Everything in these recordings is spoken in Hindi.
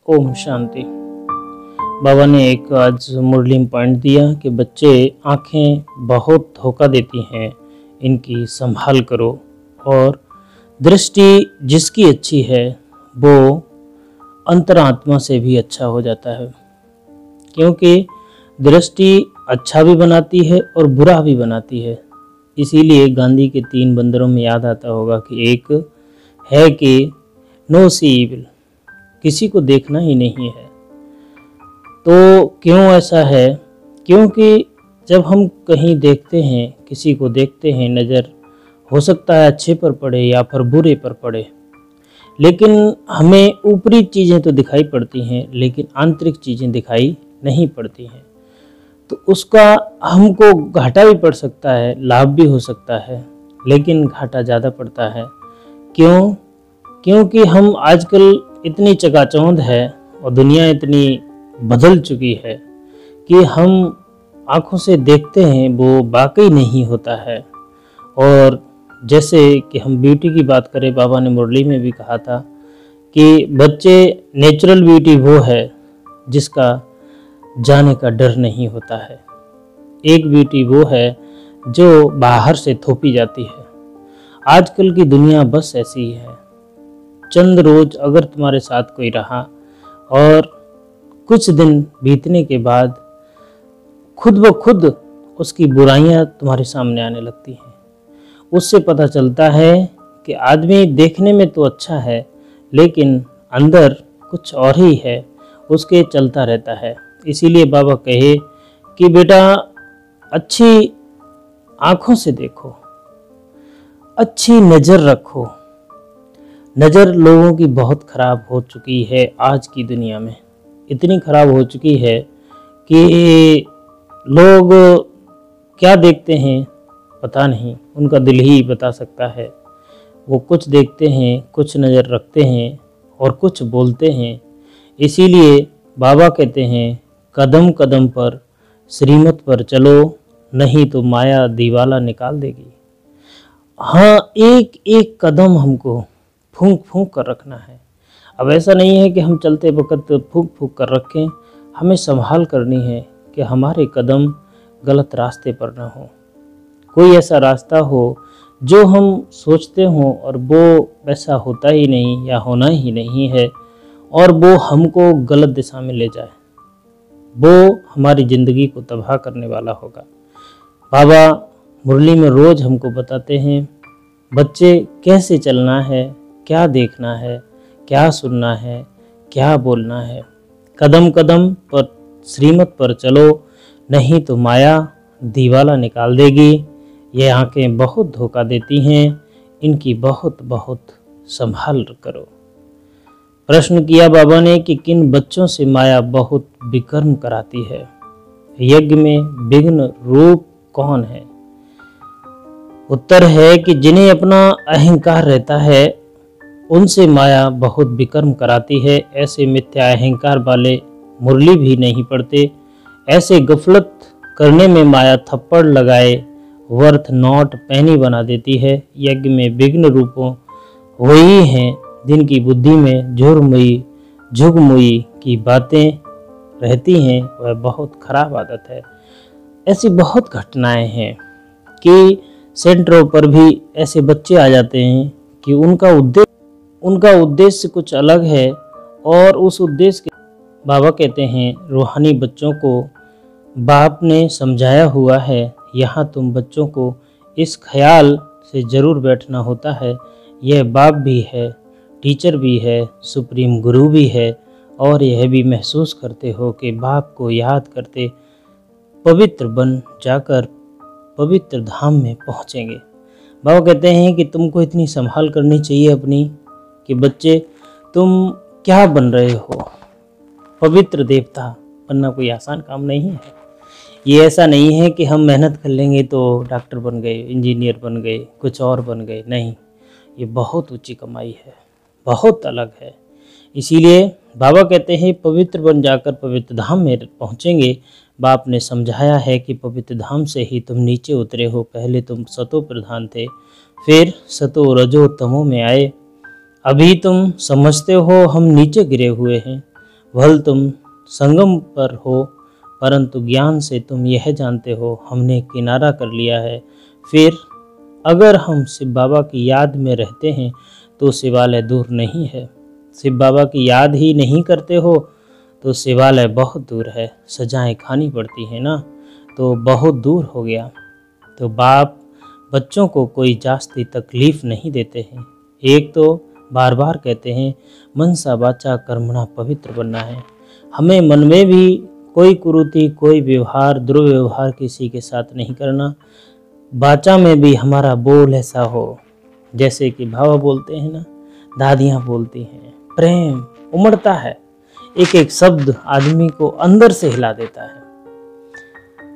ओम शांति। बाबा ने एक आज मुरली में पॉइंट दिया कि बच्चे आँखें बहुत धोखा देती हैं, इनकी संभाल करो। और दृष्टि जिसकी अच्छी है वो अंतरात्मा से भी अच्छा हो जाता है, क्योंकि दृष्टि अच्छा भी बनाती है और बुरा भी बनाती है। इसीलिए गांधी के 3 बंदरों में याद आता होगा कि एक है कि नो सी इविल, किसी को देखना ही नहीं है। तो क्यों ऐसा है? क्योंकि जब हम कहीं देखते हैं, किसी को देखते हैं, नज़र हो सकता है अच्छे पर पड़े या फिर बुरे पर पड़े, लेकिन हमें ऊपरी चीज़ें तो दिखाई पड़ती हैं लेकिन आंतरिक चीज़ें दिखाई नहीं पड़ती हैं। तो उसका हमको घाटा भी पड़ सकता है, लाभ भी हो सकता है, लेकिन घाटा ज़्यादा पड़ता है। क्यों? क्योंकि हम आजकल इतनी चकाचौंध है और दुनिया इतनी बदल चुकी है कि हम आँखों से देखते हैं वो वाकई नहीं होता है। और जैसे कि हम ब्यूटी की बात करें, बाबा ने मुरली में भी कहा था कि बच्चे नेचुरल ब्यूटी वो है जिसका जाने का डर नहीं होता है। एक ब्यूटी वो है जो बाहर से थोपी जाती है। आजकल की दुनिया बस ऐसी ही है। चंद रोज अगर तुम्हारे साथ कोई रहा और कुछ दिन बीतने के बाद खुद ब खुद उसकी बुराइयां तुम्हारे सामने आने लगती हैं। उससे पता चलता है कि आदमी देखने में तो अच्छा है लेकिन अंदर कुछ और ही है, उसके चलता रहता है। इसीलिए बाबा कहे कि बेटा अच्छी आँखों से देखो, अच्छी नज़र रखो। नज़र लोगों की बहुत ख़राब हो चुकी है आज की दुनिया में, इतनी ख़राब हो चुकी है कि लोग क्या देखते हैं पता नहीं, उनका दिल ही बता सकता है। वो कुछ देखते हैं, कुछ नज़र रखते हैं और कुछ बोलते हैं। इसीलिए बाबा कहते हैं कदम कदम पर श्रीमत पर चलो, नहीं तो माया दीवाला निकाल देगी। हाँ, एक एक कदम हमको फूंक फूंक कर रखना है। अब ऐसा नहीं है कि हम चलते वक्त फूंक फूंक कर रखें, हमें संभाल करनी है कि हमारे कदम गलत रास्ते पर ना हो। कोई ऐसा रास्ता हो जो हम सोचते हों और वो वैसा होता ही नहीं या होना ही नहीं है और वो हमको गलत दिशा में ले जाए, वो हमारी ज़िंदगी को तबाह करने वाला होगा। बाबा मुरली में रोज़ हमको बताते हैं बच्चे कैसे चलना है, क्या देखना है, क्या सुनना है, क्या बोलना है। कदम कदम पर श्रीमत पर चलो, नहीं तो माया दीवाला निकाल देगी। ये आँखें बहुत धोखा देती हैं, इनकी बहुत बहुत संभाल करो। प्रश्न किया बाबा ने कि किन बच्चों से माया बहुत विकर्म कराती है? यज्ञ में विघ्न रूप कौन है? उत्तर है कि जिन्हें अपना अहंकार रहता है उनसे माया बहुत विकर्म कराती है। ऐसे मिथ्या अहंकार वाले मुरली भी नहीं पढ़ते। ऐसे गफलत करने में माया थप्पड़ लगाए वर्थ नॉट पैनी बना देती है। यज्ञ में विघ्न रूपों वही हैं जिनकी बुद्धि में झुगमुई की बातें रहती हैं, वह बहुत खराब आदत है। ऐसी बहुत घटनाएं हैं कि सेंटरों पर भी ऐसे बच्चे आ जाते हैं कि उनका उद्देश्य कुछ अलग है और उस उद्देश्य के बाबा कहते हैं रूहानी बच्चों को बाप ने समझाया हुआ है। यहाँ तुम बच्चों को इस ख्याल से ज़रूर बैठना होता है, यह बाप भी है, टीचर भी है, सुप्रीम गुरु भी है, और यह भी महसूस करते हो कि बाप को याद करते पवित्र बन जाकर पवित्र धाम में पहुँचेंगे। बाबा कहते हैं कि तुमको इतनी संभाल करनी चाहिए अपनी कि बच्चे तुम क्या बन रहे हो। पवित्र देवता बनना कोई आसान काम नहीं है। ये ऐसा नहीं है कि हम मेहनत कर लेंगे तो डॉक्टर बन गए, इंजीनियर बन गए, कुछ और बन गए। नहीं, ये बहुत ऊंची कमाई है, बहुत अलग है। इसीलिए बाबा कहते हैं पवित्र बन जाकर पवित्र धाम में पहुँचेंगे। बाप ने समझाया है कि पवित्र धाम से ही तुम नीचे उतरे हो। पहले तुम सतो प्रधान थे, फिर सतो रजो तमो में आए। अभी तुम समझते हो हम नीचे गिरे हुए हैं, भल तुम संगम पर हो, परंतु ज्ञान से तुम यह जानते हो हमने किनारा कर लिया है। फिर अगर हम शिव बाबा की याद में रहते हैं तो शिवालय दूर नहीं है। शिव बाबा की याद ही नहीं करते हो तो शिवालय बहुत दूर है। सजाएं खानी पड़ती है ना, तो बहुत दूर हो गया। तो बाप बच्चों को कोई जास्ती तकलीफ नहीं देते हैं। एक तो बार बार कहते हैं मनसा वाचा कर्मणा पवित्र बनना है। हमें मन में भी कोई कुरीति, कोई व्यवहार, दुर्व्यवहार किसी के साथ नहीं करना। वाचा में भी हमारा बोल ऐसा हो जैसे कि बाबा बोलते हैं ना, दादियाँ बोलती हैं, प्रेम उमड़ता है। एक एक शब्द आदमी को अंदर से हिला देता है।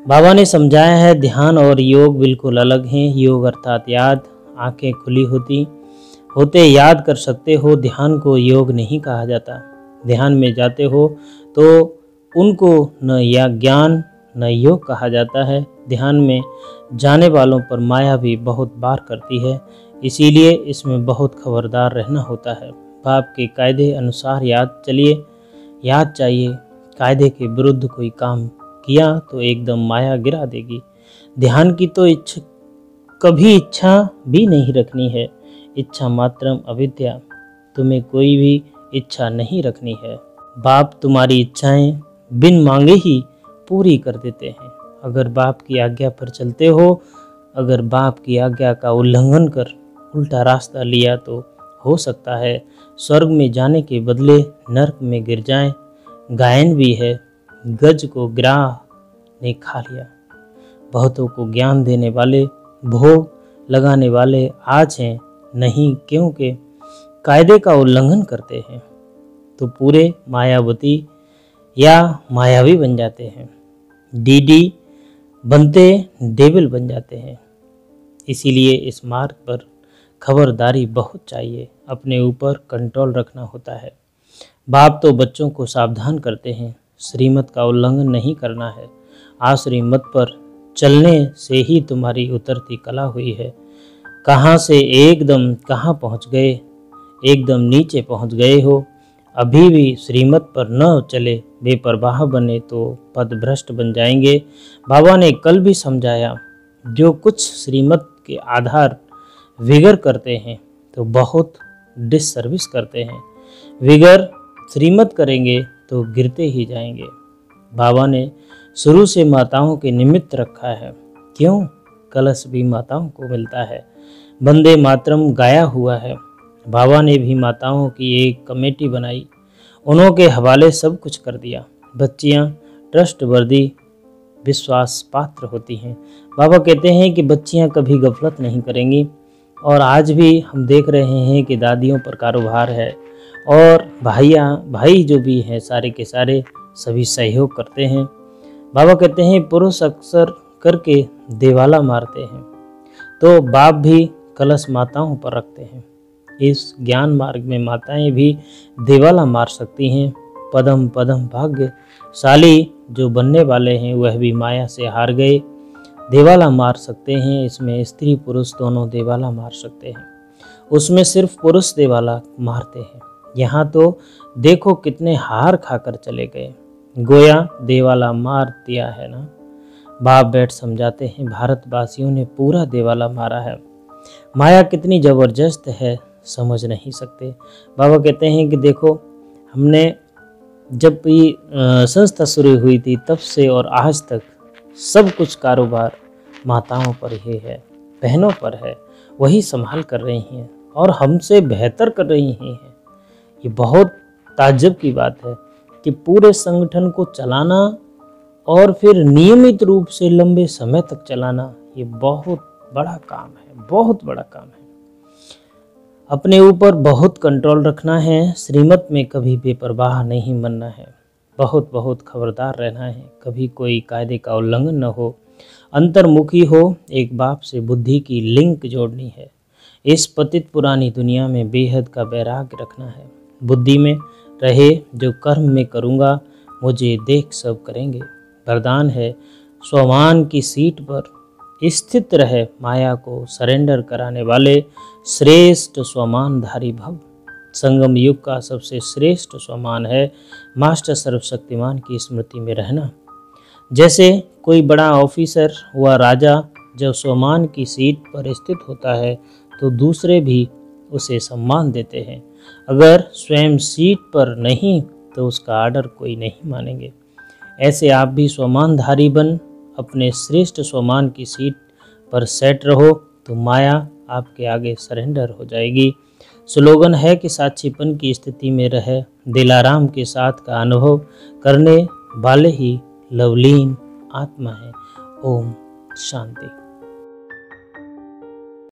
बाबा ने समझाया है ध्यान और योग बिल्कुल अलग हैं। योग अर्थात याद, आंखें खुली होते याद कर सकते हो। ध्यान को योग नहीं कहा जाता। ध्यान में जाते हो तो उनको न या ज्ञान न योग कहा जाता है। ध्यान में जाने वालों पर माया भी बहुत बार करती है, इसीलिए इसमें बहुत खबरदार रहना होता है। बाप के कायदे अनुसार याद चाहिए। कायदे के विरुद्ध कोई काम किया तो एकदम माया गिरा देगी। ध्यान की तो कभी इच्छा भी नहीं रखनी है। इच्छा मात्रम अविद्या। तुम्हें कोई भी इच्छा नहीं रखनी है। बाप तुम्हारी इच्छाएं बिन मांगे ही पूरी कर देते हैं। अगर बाप की आज्ञा पर चलते हो, अगर बाप की आज्ञा का उल्लंघन कर उल्टा रास्ता लिया तो हो सकता है स्वर्ग में जाने के बदले नरक में गिर जाएं। गायन भी है, गज को ग्राह ने खा लिया। बहुतों को ज्ञान देने वाले, भोग लगाने वाले आज हैं नहीं, क्योंकि कायदे का उल्लंघन करते हैं तो पूरे मायावती या मायावी बन जाते हैं। डीडी बनते डेविल बन जाते हैं। इसीलिए इस मार्ग पर खबरदारी बहुत चाहिए। अपने ऊपर कंट्रोल रखना होता है। बाप तो बच्चों को सावधान करते हैं, श्रीमत का उल्लंघन नहीं करना है। आश्रीमत पर चलने से ही तुम्हारी उतरती कला हुई है। कहाँ से एकदम कहाँ पहुँच गए, एकदम नीचे पहुँच गए हो। अभी भी श्रीमत पर न चले, बेपरवाह बने तो पदभ्रष्ट बन जाएंगे। बाबा ने कल भी समझाया, जो कुछ श्रीमत के आधार विगर करते हैं तो बहुत डिससर्विस करते हैं। विगर श्रीमत करेंगे तो गिरते ही जाएंगे। बाबा ने शुरू से माताओं के निमित्त रखा है। क्यों? कलश भी माताओं को मिलता है। वंदे मातरम गाया हुआ है। बाबा ने भी माताओं की एक कमेटी बनाई, उन्हों के हवाले सब कुछ कर दिया। बच्चियां ट्रस्टवर्दी, विश्वास पात्र होती हैं। बाबा कहते हैं कि बच्चियां कभी गफलत नहीं करेंगी। और आज भी हम देख रहे हैं कि दादियों पर कारोबार है और भाई जो भी हैं सारे के सारे सभी सहयोग करते हैं। बाबा कहते हैं पुरुष अक्सर करके देवाला मारते हैं, तो बाप भी कलश माताओं पर रखते हैं। इस ज्ञान मार्ग में माताएं भी देवाला मार सकती हैं। पदम पदम भाग्यशाली जो बनने वाले हैं वह भी माया से हार गए, देवाला मार सकते हैं। इसमें स्त्री पुरुष दोनों देवाला मार सकते हैं। उसमें सिर्फ पुरुष देवाला मारते हैं। यहाँ तो देखो कितने हार खाकर चले गए, गोया देवाला मार दिया है ना। बाप बैठ समझाते हैं भारतवासियों ने पूरा देवाला मारा है। माया कितनी ज़बरदस्त है समझ नहीं सकते। बाबा कहते हैं कि देखो हमने जब ये संस्था शुरू हुई थी तब से और आज तक सब कुछ कारोबार माताओं पर ही है, बहनों पर है। वही संभाल कर रही हैं और हमसे बेहतर कर रही हैं। ये बहुत ताज्जुब की बात है कि पूरे संगठन को चलाना और फिर नियमित रूप से लंबे समय तक चलाना, ये बहुत बड़ा काम है, बहुत बड़ा काम है। अपने ऊपर बहुत कंट्रोल रखना है। श्रीमत में कभी बेपरवाह नहीं बनना है। बहुत बहुत खबरदार रहना है। कभी कोई कायदे का उल्लंघन न हो। अंतर्मुखी हो। एक बाप से बुद्धि की लिंक जोड़नी है। इस पतित पुरानी दुनिया में बेहद का वैराग्य रखना है। बुद्धि में रहे जो कर्म में करूँगा मुझे देख सब करेंगे। वरदान है स्वमान की सीट पर स्थित रहे, माया को सरेंडर कराने वाले श्रेष्ठ स्वमानधारी भव। संगम युग का सबसे श्रेष्ठ स्वमान है मास्टर सर्वशक्तिमान की स्मृति में रहना। जैसे कोई बड़ा ऑफिसर व राजा जब स्वमान की सीट पर स्थित होता है तो दूसरे भी उसे सम्मान देते हैं। अगर स्वयं सीट पर नहीं तो उसका आर्डर कोई नहीं मानेंगे। ऐसे आप भी स्वमानधारी बन अपने श्रेष्ठ स्वमान की सीट पर सेट रहो तो माया आपके आगे सरेंडर हो जाएगी। स्लोगन है कि साक्षीपन की स्थिति में रह दिलाराम के साथ का अनुभव करने वाले ही लवलीन आत्मा है। ओम शांति।